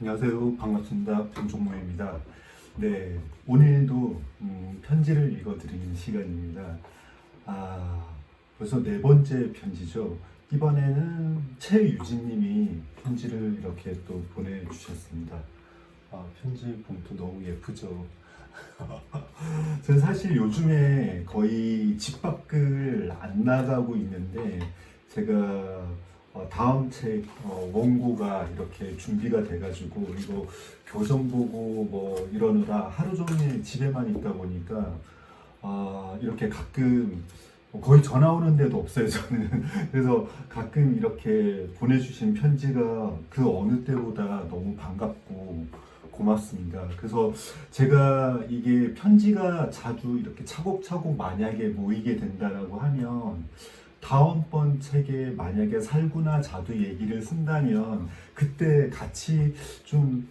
안녕하세요. 반갑습니다. 변종모입니다. 네, 오늘도 편지를 읽어드리는 시간입니다. 벌써 네 번째 편지죠. 이번에는 최유진님이 편지를 이렇게 또 보내주셨습니다. 편지 봉투 너무 예쁘죠. 저는 사실 요즘에 거의 집 밖을 안 나가고 있는데 제가 다음 책 원고가 이렇게 준비가 돼가지고 이거 교정 보고 뭐 이러느라 하루 종일 집에만 있다 보니까 이렇게 가끔 거의 전화 오는 데도 없어요 저는. 그래서 가끔 이렇게 보내주신 편지가 그 어느 때보다 너무 반갑고 고맙습니다. 그래서 제가 이게 편지가 자주 이렇게 차곡차곡 만약에 모이게 된다라고 하면 다음번 책에 만약에 살구나 자두 얘기를 쓴다면 그때 같이 좀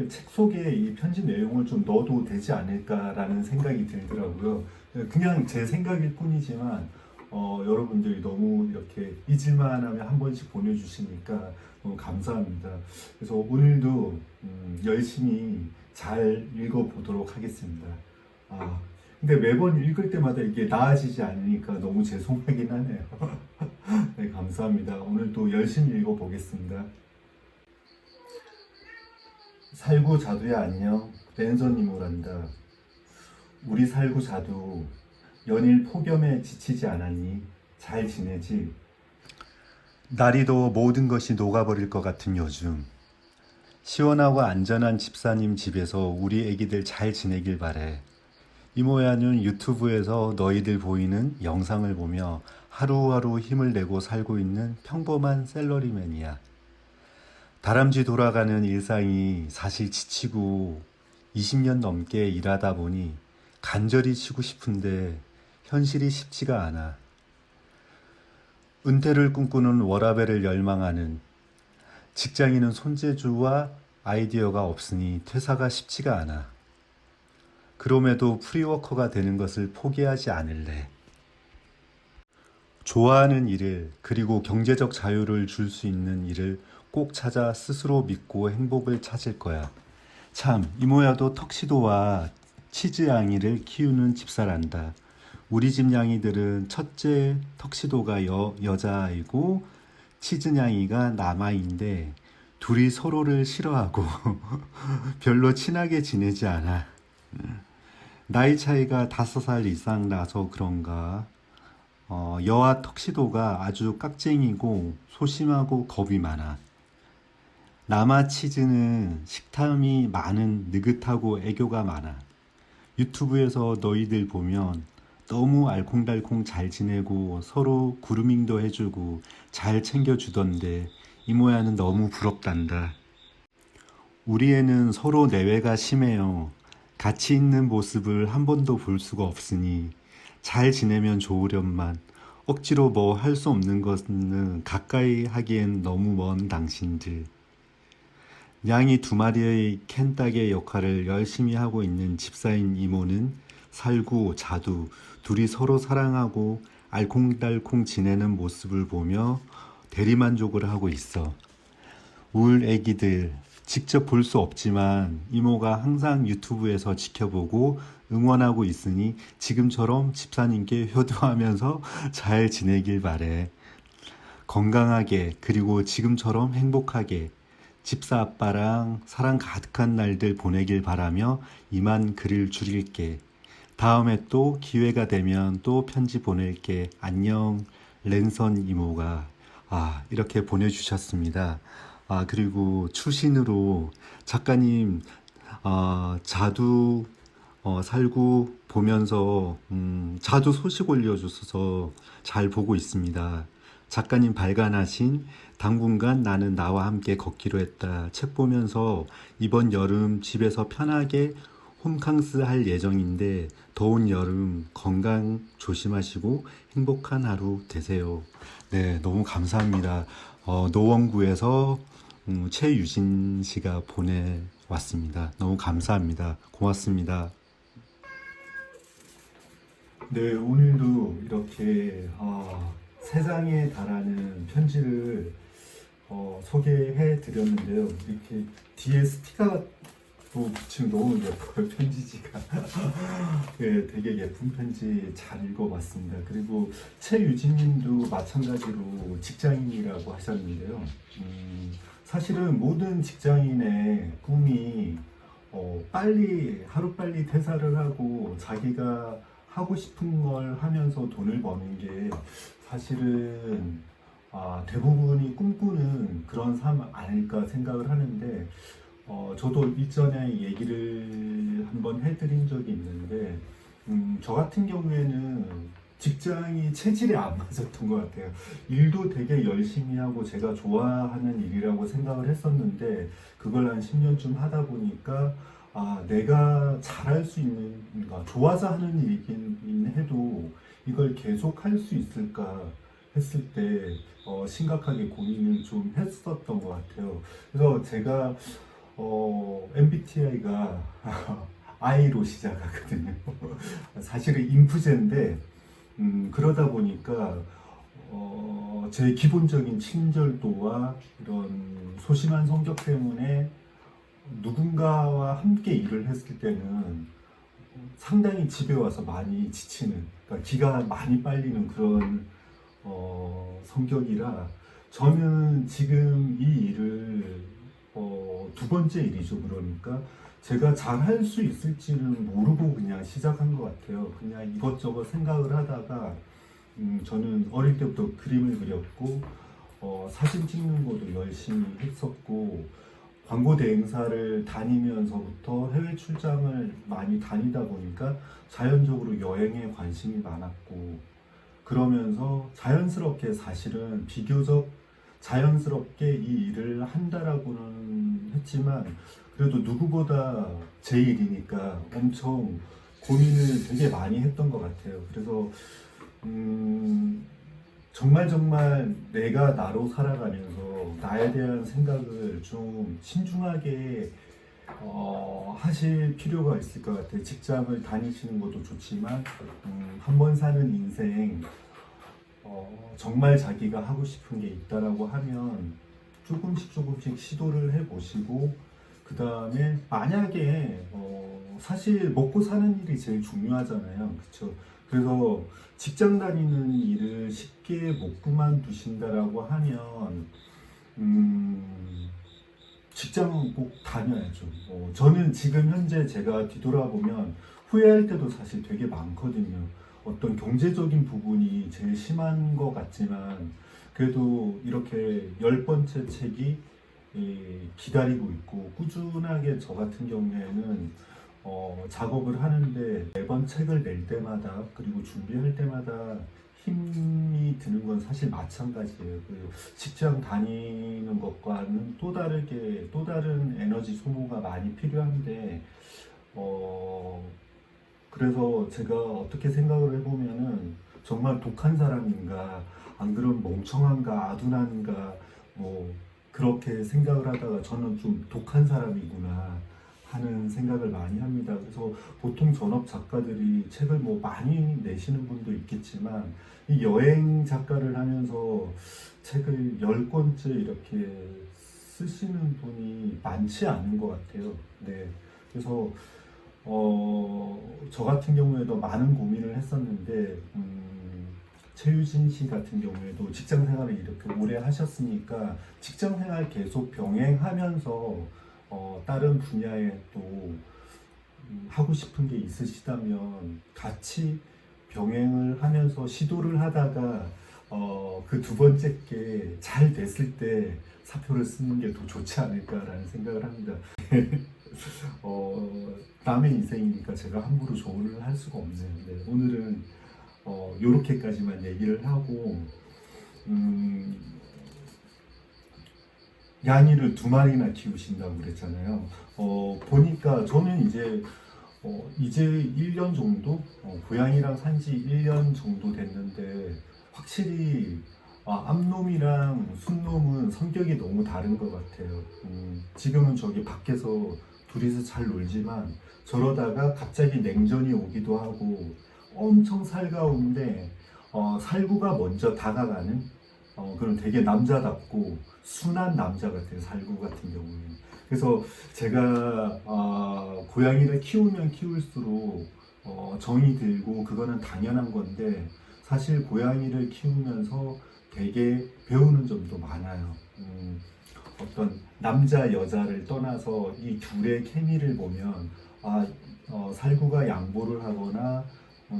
책 속에 이 편지 내용을 좀 넣어도 되지 않을까라는 생각이 들더라고요. 그냥 제 생각일 뿐이지만 여러분들이 너무 이렇게 잊을만 하면 한 번씩 보내주시니까 너무 감사합니다. 그래서 오늘도 열심히 잘 읽어보도록 하겠습니다. 근데 매번 읽을 때마다 이게 나아지지 않으니까 너무 죄송하긴 하네요. 네, 감사합니다. 오늘도 열심히 읽어보겠습니다. 살구 자두야 안녕. 랜선님 오란다. 우리 살구 자두 연일 폭염에 지치지 않았니? 잘 지내지? 날이도 모든 것이 녹아버릴 것 같은 요즘 시원하고 안전한 집사님 집에서 우리 애기들 잘 지내길 바래. 이모야는 유튜브에서 너희들 보이는 영상을 보며 하루하루 힘을 내고 살고 있는 평범한 샐러리맨이야. 다람쥐 돌아가는 일상이 사실 지치고 20년 넘게 일하다 보니 간절히 쉬고 싶은데 현실이 쉽지가 않아. 은퇴를 꿈꾸는 워라밸을 열망하는 직장인은 손재주와 아이디어가 없으니 퇴사가 쉽지가 않아. 그럼에도 프리워커가 되는 것을 포기하지 않을래. 좋아하는 일을 그리고 경제적 자유를 줄 수 있는 일을 꼭 찾아 스스로 믿고 행복을 찾을 거야. 참, 이모야도 턱시도와 치즈 양이를 키우는 집사란다. 우리 집 양이들은 첫째 턱시도가 여자아이고 치즈 양이가 남아인데 둘이 서로를 싫어하고 별로 친하게 지내지 않아. 나이 차이가 5살 이상 나서 그런가 여아 턱시도가 아주 깍쟁이고 소심하고 겁이 많아. 남아 치즈는 식탐이 많은 느긋하고 애교가 많아. 유튜브에서 너희들 보면 너무 알콩달콩 잘 지내고 서로 그루밍도 해주고 잘 챙겨주던데 이모야는 너무 부럽단다. 우리 애는 서로 내외가 심해요. 같이 있는 모습을 한 번도 볼 수가 없으니 잘 지내면 좋으련만 억지로 뭐 할 수 없는 것은 가까이 하기엔 너무 먼 당신들. 양이 2마리의 캔딱의 역할을 열심히 하고 있는 집사인 이모는 살구, 자두 둘이 서로 사랑하고 알콩달콩 지내는 모습을 보며 대리만족을 하고 있어. 울 애기들 직접 볼 수 없지만 이모가 항상 유튜브에서 지켜보고 응원하고 있으니 지금처럼 집사님께 효도하면서 잘 지내길 바래. 건강하게 그리고 지금처럼 행복하게 집사 아빠랑 사랑 가득한 날들 보내길 바라며 이만 글을 줄일게. 다음에 또 기회가 되면 또 편지 보낼게. 안녕. 랜선 이모가 이렇게 보내주셨습니다. 그리고 추신으로 작가님 자두 살구 보면서 자두 소식 올려주셔서 잘 보고 있습니다. 작가님 발간하신 당분간 나는 나와 함께 걷기로 했다 책 보면서 이번 여름 집에서 편하게 홈캉스 할 예정인데 더운 여름 건강 조심하시고 행복한 하루 되세요. 네, 너무 감사합니다. 노원구에서 최유진 씨가 보내왔습니다. 너무 감사합니다. 고맙습니다. 네, 오늘도 이렇게 3장에 달하는 편지를 소개해 드렸는데요. 이렇게 뒤에 스티커 또 붙이면 너무 예뻐요. 편지지가. 네, 되게 예쁜 편지 잘 읽어봤습니다. 그리고 최유진님도 마찬가지로 직장인이라고 하셨는데요. 사실은 모든 직장인의 꿈이 빨리 하루빨리 퇴사를 하고 자기가 하고 싶은 걸 하면서 돈을 버는 게 사실은 대부분이 꿈꾸는 그런 삶 아닐까 생각을 하는데 저도 일전에 얘기를 한번 해드린 적이 있는데 저 같은 경우에는 직장이 체질에 안 맞았던 것 같아요. 일도 되게 열심히 하고 제가 좋아하는 일이라고 생각을 했었는데 그걸 한 10년쯤 하다 보니까 내가 잘할 수 있는, 그러니까 좋아서 하는 일이긴 해도 이걸 계속 할 수 있을까 했을 때 심각하게 고민을 좀 했었던 것 같아요. 그래서 제가 MBTI가 I로 시작하거든요. 사실은 인프제인데 그러다 보니까 제 기본적인 친절도와 이런 소심한 성격 때문에 누군가와 함께 일을 했을 때는 상당히 집에 와서 많이 지치는, 그러니까 기가 많이 빨리는 그런 성격이라 저는 지금 이 일을 두 번째 일이죠. 그러니까 제가 잘 할 수 있을지는 모르고 그냥 시작한 것 같아요. 그냥 이것저것 생각을 하다가 저는 어릴 때부터 그림을 그렸고 사진 찍는 것도 열심히 했었고 광고 대행사를 다니면서부터 해외 출장을 많이 다니다 보니까 자연적으로 여행에 관심이 많았고 그러면서 자연스럽게 사실은 비교적 자연스럽게 이 일을 한다라고는 했지만 그래도 누구보다 제 일이니까 엄청 고민을 되게 많이 했던 것 같아요. 그래서 정말 내가 나로 살아가면서 나에 대한 생각을 좀 신중하게 하실 필요가 있을 것 같아요. 직장을 다니시는 것도 좋지만 한 번 사는 인생 정말 자기가 하고 싶은 게 있다라고 하면 조금씩 시도를 해보시고 그 다음에 만약에 사실 먹고 사는 일이 제일 중요하잖아요. 그쵸? 그래서 직장 다니는 일을 쉽게 못 그만두신다라고 하면 직장은 꼭 다녀야죠. 저는 지금 현재 제가 뒤돌아보면 후회할 때도 사실 되게 많거든요. 어떤 경제적인 부분이 제일 심한 것 같지만 그래도 이렇게 10번째 책이 기다리고 있고 꾸준하게 저 같은 경우에는 작업을 하는데 매번 책을 낼 때마다 그리고 준비할 때마다 힘이 드는 건 사실 마찬가지예요. 그 직장 다니는 것과는 또 다른 에너지 소모가 많이 필요한데 그래서 제가 어떻게 생각을 해보면은 정말 독한 사람인가 안 그러면 멍청한가 아둔한가 뭐 그렇게 생각을 하다가 저는 좀 독한 사람이구나 하는 생각을 많이 합니다. 그래서 보통 전업 작가들이 책을 뭐 많이 내시는 분도 있겠지만 이 여행 작가를 하면서 책을 10권째 이렇게 쓰시는 분이 많지 않은 것 같아요. 네. 그래서 저 같은 경우에도 많은 고민을 했었는데 최유진 씨 같은 경우에도 직장 생활을 이렇게 오래 하셨으니까 직장 생활 계속 병행하면서 다른 분야에 또 하고 싶은 게 있으시다면 같이 병행을 하면서 시도를 하다가 그 두 번째 게 잘 됐을 때 사표를 쓰는 게 더 좋지 않을까라는 생각을 합니다. 남의 인생이니까 제가 함부로 조언을 할 수가 없네요. 네, 오늘은 요렇게까지만 얘기를 하고 양이를 2마리나 키우신다고 그랬잖아요. 보니까 저는 이제 1년 정도 고양이랑 산지 1년 정도 됐는데 확실히 암놈이랑 순놈은 성격이 너무 다른 것 같아요. 지금은 저기 밖에서 둘이서 잘 놀지만 저러다가 갑자기 냉전이 오기도 하고 엄청 살가운데 살구가 먼저 다가가는 그런 되게 남자답고 순한 남자 같아요. 살구 같은 경우는. 그래서 제가 고양이를 키우면 키울수록 정이 들고 그거는 당연한 건데 사실 고양이를 키우면서 되게 배우는 점도 많아요. 어떤 남자 여자를 떠나서 이 둘의 케미를 보면 살구가 양보를 하거나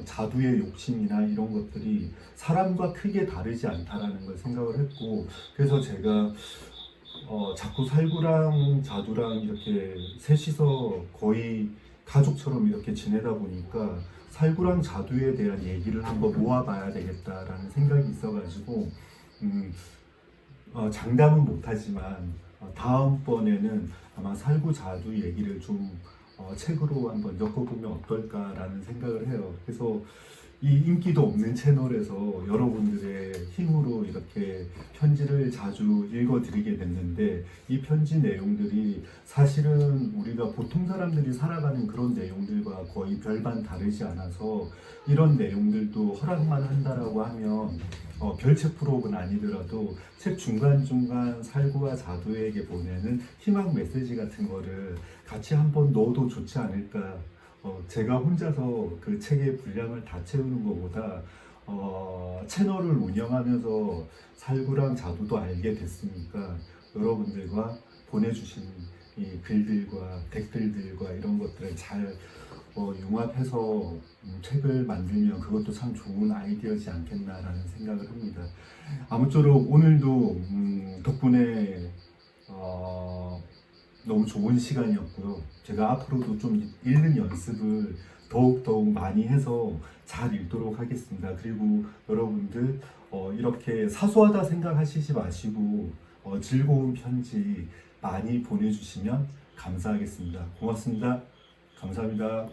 자두의 욕심이나 이런 것들이 사람과 크게 다르지 않다라는 걸 생각을 했고, 그래서 제가 자꾸 살구랑 자두랑 이렇게 셋이서 거의 가족처럼 이렇게 지내다 보니까 살구랑 자두에 대한 얘기를 한번 모아봐야 되겠다라는 생각이 있어가지고 장담은 못하지만 다음번에는 아마 살구 자두 얘기를 좀 책으로 한번 엮어보면 어떨까라는 생각을 해요. 그래서 이 인기도 없는 채널에서 여러분들의 힘으로 이렇게 편지를 자주 읽어드리게 됐는데, 이 편지 내용들이 사실은 우리가 보통 사람들이 살아가는 그런 내용들과 거의 별반 다르지 않아서 이런 내용들도 허락만 한다라고 하면 별책 프로는 아니더라도 책 중간중간 살구와 자두에게 보내는 희망 메시지 같은 거를 같이 한번 넣어도 좋지 않을까. 제가 혼자서 그 책의 분량을 다 채우는 것보다 채널을 운영하면서 살구랑 자두도 알게 됐으니까 여러분들과 보내주신 이 글들과 댓글들과 이런 것들을 잘 융합해서 책을 만들면 그것도 참 좋은 아이디어지 않겠나라는 생각을 합니다. 아무쪼록 오늘도 덕분에 너무 좋은 시간이었고요. 제가 앞으로도 좀 읽는 연습을 더욱 많이 해서 잘 읽도록 하겠습니다. 그리고 여러분들 이렇게 사소하다 생각하시지 마시고 즐거운 편지 많이 보내주시면 감사하겠습니다. 고맙습니다. 감사합니다.